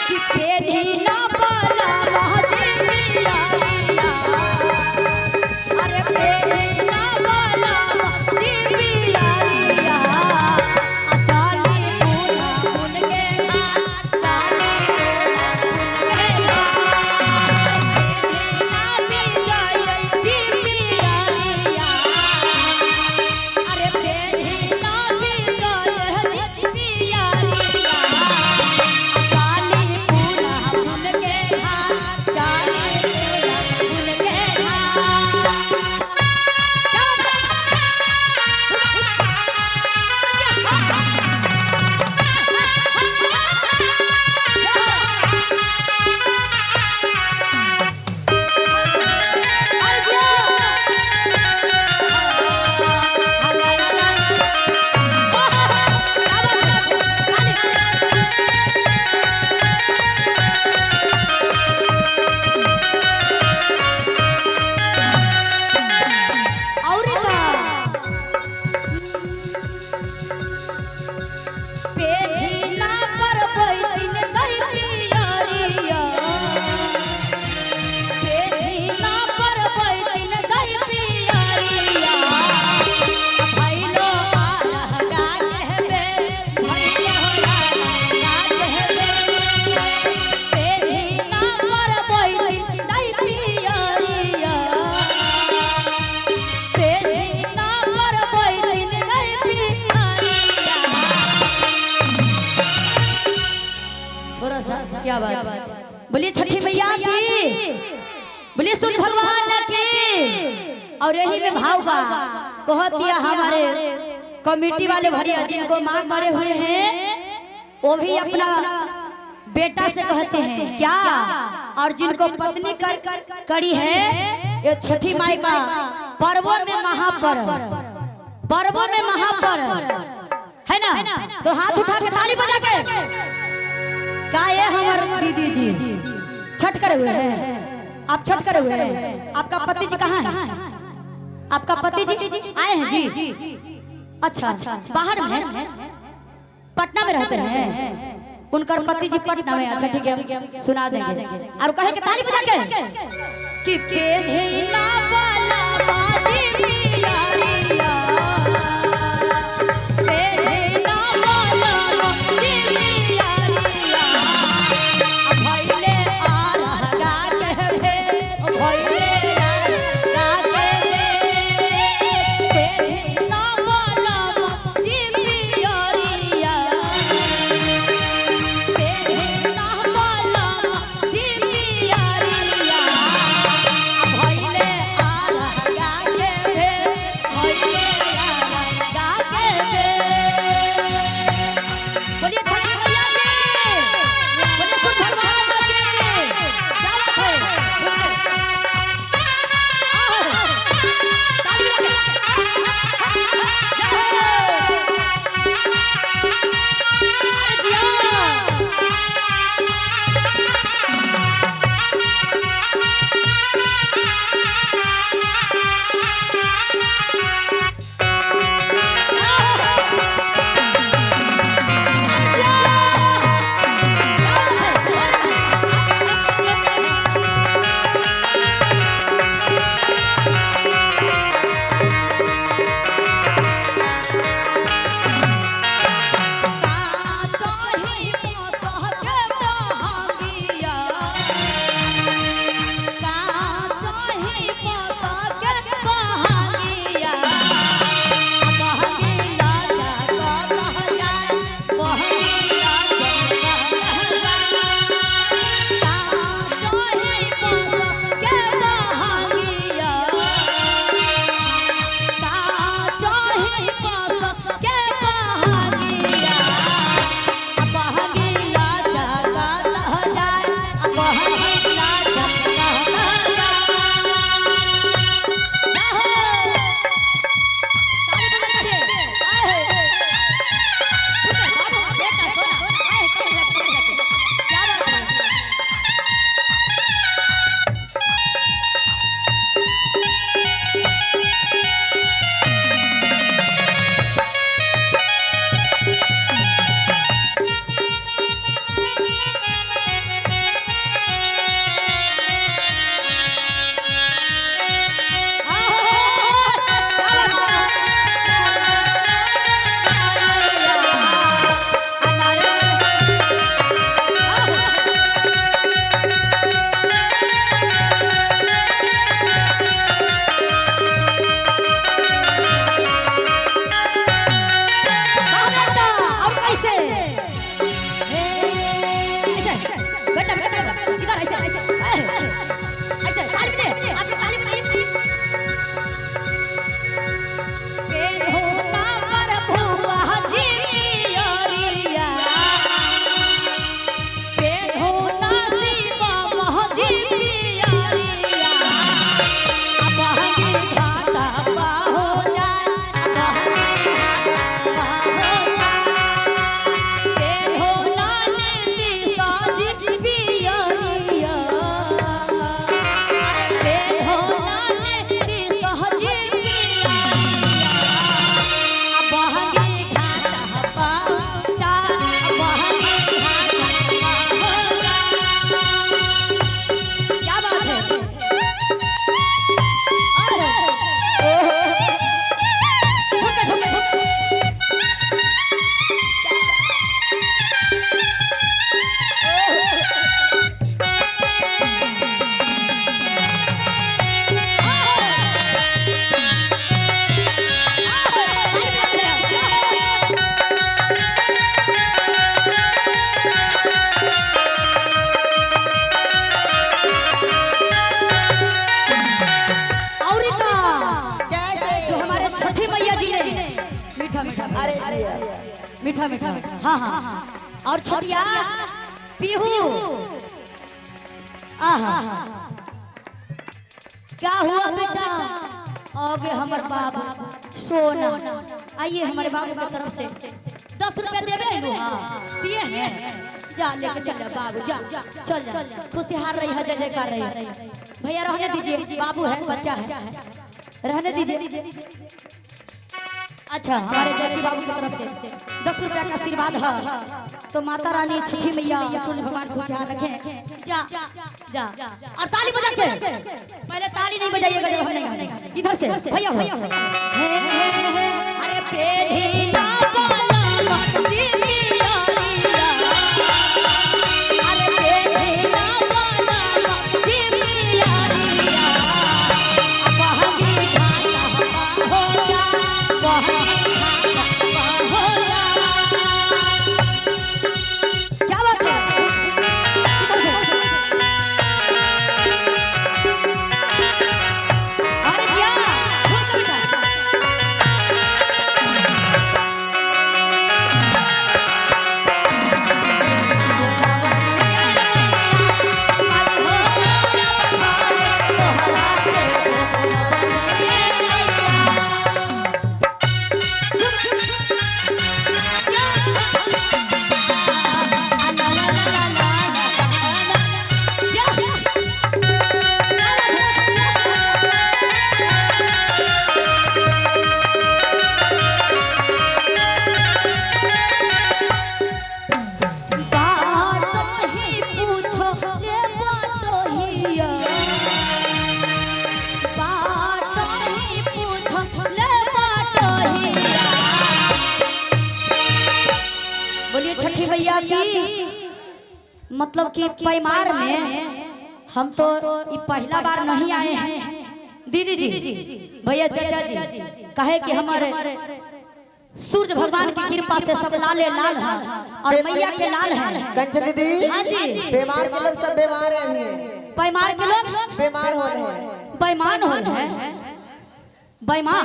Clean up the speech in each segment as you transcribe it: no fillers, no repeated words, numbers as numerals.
कि पेरी ना बाला महाजिया अरे पेरी ना बाला महाजिया चाली पूना उनके चाली क्या बात, बोलिए छठी मैया की, बोलिए सूर्य भगवान की। और यही में भाव बा कहतिया हमारे कमेटी वाले भैया जिनको मां मरे हुए हैं वो भी अपना बेटा से कहते हैं क्या, और जिनको पत्नी करी है ये छठी माई का पर्वों में महापर्व, पर्वों में महापर्व है ना। तो हाथ उठा के ताली बजा के का ये हमारे दीदी जी छठ करे हुए हैं, आप छठ करे हुए हैं। आपका पति जी कहाँ है? आपका पति जी आए हैं जी? अच्छा बाहर में पटना में रहते हैं, उनकर पति जी पटना में। अच्छा ठीक है सुना देंगे। और कहे के ताली बजा के कि पेहना वाला बाजिया Yeah. ऐसे बेटा बेटा इधर ऐसे ऐसे ताली दे आपने ताली बजाइए के हो ना पर भुआ जी अरिया के हो ना शिवा महजी अरिया अब हमें घाटा पाहो जा के हो ना नीति साजी पियरिया के हो ना नीति साजी पियरिया अब हमें घाटा पाहो जा अब हमें घाटा पाहो जा क्या बात है छठी मैया जी ने मीठा मीठा अरे मीठा मीठा हाँ हाँ और छोटिया पीहू आहा क्या हुआ बेटा आगे हमारे बाबू सोना आइए हमारे बाबू की तरफ से 10 रुपए देवे दिए हैं जा लेके चल बाबू जा चल जा खुशी हार रही है जय जयकार रही भैया रहने दीजिए बाबू है बच्चा है रहने दीजिए अच्छा हमारे जयती बाबू की तरफ से 10 रुपया का आशीर्वाद है तो माता रानी छठी मैया सूर्य भगवान खुशहाल रखें जा जा और ताली बजा के पहले ताली नहीं बजाइएगा जब हम नहीं गाएंगे इधर से भैया हो अरे पेढ़ी ना बोला मस्ती पिया अरे पेढ़ी ना बोला मस्ती पिया अब हगी घाटा हो जा क्या बात है अरे क्या बोलिए छठी मैया की मतलब कि पैमार में हम तो ये पहला बार नहीं आए हैं दीदी जी भैया चाचा जी कहे कि हमारे सूर्य भगवान की कृपा से सब लाले लाल हैं और मैया के लाल हैं कंचन दीदी हाँ जी बीमार के लोग सब बीमार हैं पैमार के लोग बीमार हो रहे हैं बेईमान हो रहे हैं बेईमान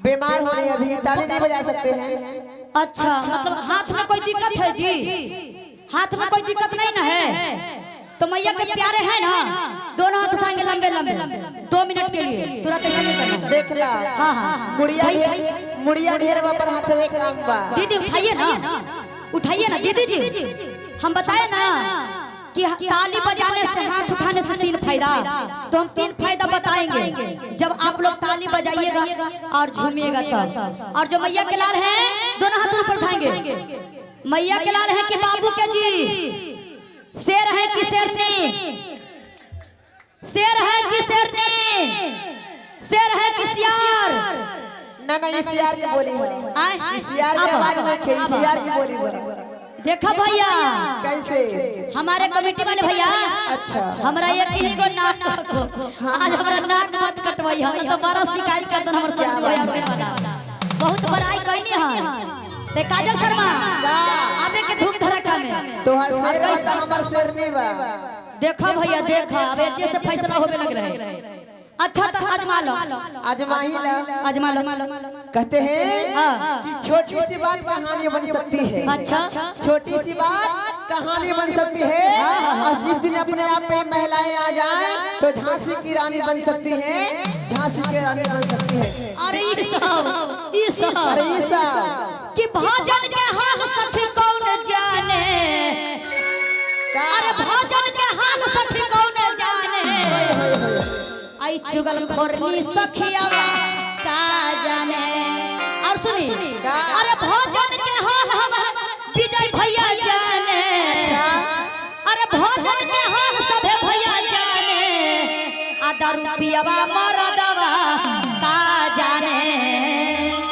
बीमार हो रहे हैं अभी ताली नहीं बजा सकते हैं अच्छा मतलब हाथ में कोई दिक्कत है जी हाथ में कोई दिक्कत नहीं ना है तो मैया के प्यारे हैं ना दोनों हाथ उठाएंगे लंबे लंबे 2 मिनट के लिए तुरंत ऐसा नहीं करना देख ला हाँ हाँ मुड़िया ढेर पर हाथ में काम बा दीदी उठाइए ना दीदी जी हम बताए ना कि ताली बजाने से हाथ उठाने से 3 फायदा तो हम 3 फायदा बताएंगे जब आप लोग ताली बजाइएगा और झूमिएगा तब और जो मैया के लाल हैं दोनों हाथ ऊपर उठाएंगे मैया के लाल है कि बाबू के जी शेर है कि शेरनी शेर है कि शेरनी शेर है कि सियार ना सियार की बोली सियार की आवाज ना खे सियार की बोली देखा भैया कैसे हमारे कमेटी वाले भैया अच्छा हमरा एक को नाटक आज हमरा नाक मत कटवाई हम तो बड़ा शिकायत कर दन हमर संजय भैया वाला बहुत बड़ाई कहनी है ते काजल शर्मा का आबे के धूम धड़का में तोहर शेर बा हमर शेर नहीं बा। देखा भैया देखा अब जे से फैसला होवे लग रहा है। अच्छा तो आजमा लो आजमाही ला। आजमा लो कहते हैं कि छोटी सी बात कहानी बन सकती है। अच्छा छोटी सी बात कहानी बन सकती है और जिस दिन अपने आप में महिलाएं आ जाएं तो झांसी की रानी बन सकती है, झांसी की रानी बन सकती है। अरे ये सब अरे ईसा कि भजन के हाल सखी कौन जाने, अरे भजन के हाल सखी कौन जाने, आई चुगल खोरनी सखिया का जाने। और सुनी अरे भजन के हाल हमार विजय भैया जाने, अरे भजन के हाल सभे भैया जाने, आ दारू पियावा मरदवा का